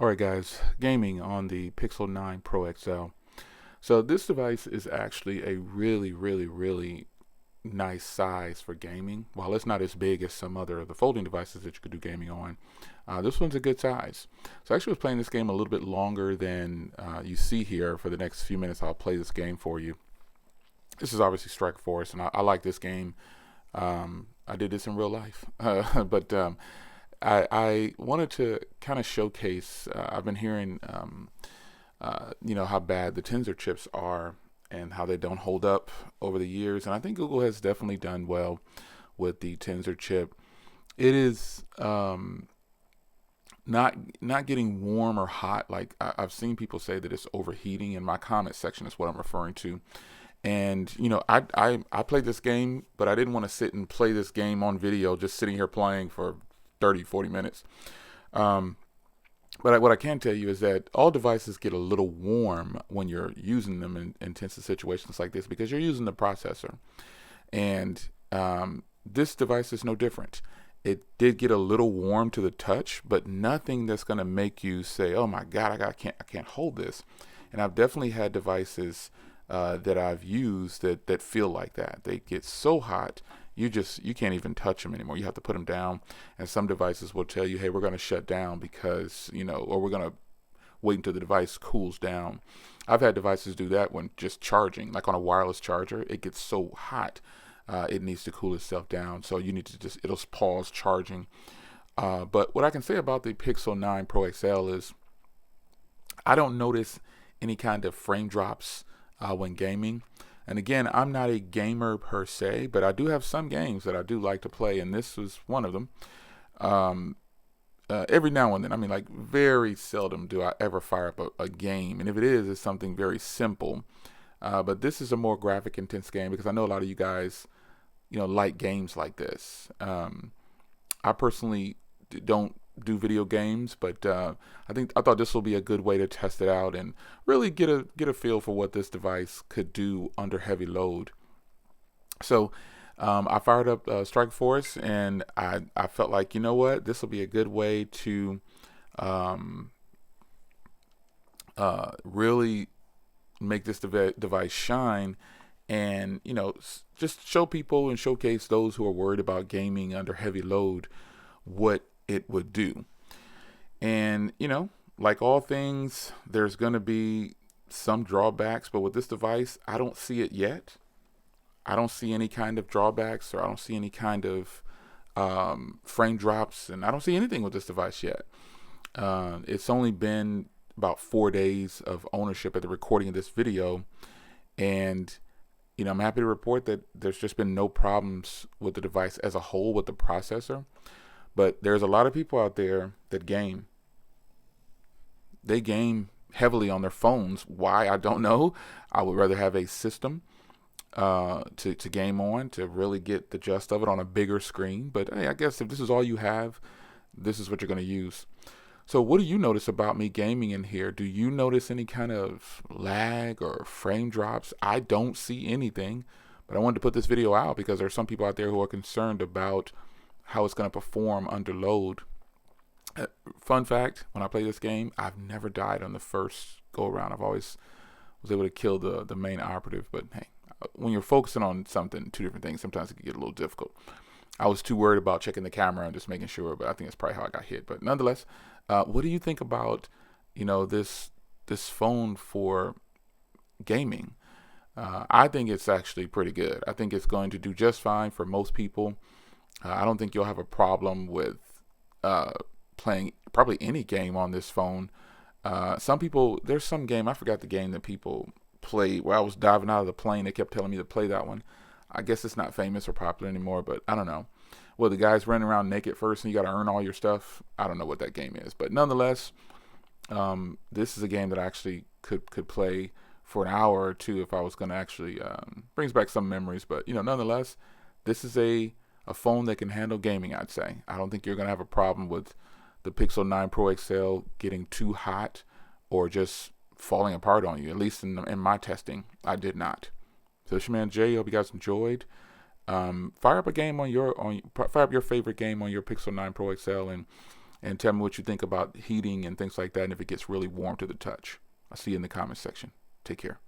Alright guys, gaming on the Pixel 9 Pro XL. So this device is actually a really nice size for gaming. While it's not as big as some other of the folding devices that you could do gaming on, this one's a good size. So I actually was playing this game a little bit longer than you see here. For the next few minutes I'll play this game for you. This is obviously Strike Force, and I like this game. I did this in real life, but I wanted to kind of showcase. I've been hearing, how bad the Tensor chips are and how they don't hold up over the years. And I think Google has definitely done well with the Tensor chip. It is not getting warm or hot. Like I've seen people say that it's overheating. In my comment section is what I'm referring to. And I played this game, but I didn't want to sit and play this game on video, just sitting here playing for 30, 40 minutes. Um, but what I can tell you is that all devices get a little warm when you're using them in intensive situations like this because you're using the processor. And this device is no different. It did get a little warm to the touch, but nothing that's going to make you say, "Oh my God, I can't hold this." And I've definitely had devices that I've used that feel like that. They get so hot, you can't even touch them anymore. You have to put them down. And some devices will tell you, "Hey, we're going to shut down because or we're going to wait until the device cools down." I've had devices do that when just charging, like on a wireless charger. It gets so hot, it needs to cool itself down. So you need to it'll pause charging. But what I can say about the Pixel 9 Pro XL is I don't notice any kind of frame drops when gaming. And again, I'm not a gamer per se, but I do have some games that I do like to play, and this was one of them. Um, every now and then, I mean, like very seldom do I ever fire up a game, and if it is, it's something very simple. But this is a more graphic intense game because I know a lot of you guys, like games like this. I personally don't do video games, but I thought this will be a good way to test it out and really get a feel for what this device could do under heavy load. So I fired up Strike Force, and I felt like, you know what, this will be a good way to um, really make this device shine, and just show people and showcase those who are worried about gaming under heavy load what it would do. And like all things, there's going to be some drawbacks, but with this device I don't see it yet. I don't see any kind of drawbacks, or I don't see any kind of frame drops, and I don't see anything with this device yet. It's only been about 4 days of ownership at the recording of this video, and I'm happy to report that there's just been no problems with the device as a whole with the processor. But there's a lot of people out there that game. They game heavily on their phones. Why? I don't know. I would rather have a system to game on, to really get the gist of it on a bigger screen. But hey, I guess if this is all you have, this is what you're going to use. So what do you notice about me gaming in here? Do you notice any kind of lag or frame drops? I don't see anything, but I wanted to put this video out because there's some people out there who are concerned about how it's going to perform under load. Fun fact, when I play this game, I've never died on the first go around. I've always was able to kill the main operative. But hey, when you're focusing on something, two different things, sometimes it can get a little difficult. I was too worried about checking the camera and just making sure, but I think that's probably how I got hit. But nonetheless, what do you think about this phone for gaming? I think it's actually pretty good. I think it's going to do just fine for most people. I don't think you'll have a problem with playing probably any game on this phone. Some people, there's some game, I forgot the game that people play where I was diving out of the plane. They kept telling me to play that one. I guess it's not famous or popular anymore, but I don't know. Well, the guy's running around naked first and you got to earn all your stuff. I don't know what that game is, but nonetheless, this is a game that I actually could play for an hour or two if I was going to actually, brings back some memories, but nonetheless, this is a phone that can handle gaming, I'd say. I don't think you're going to have a problem with the Pixel 9 Pro XL getting too hot or just falling apart on you. At least in my testing, I did not. So this is your man Jay. Hope you guys enjoyed. Fire up a game fire up your favorite game on your Pixel 9 Pro XL, and And tell me what you think about heating and things like that, and if it gets really warm to the touch. I'll see you in the comment section. Take care.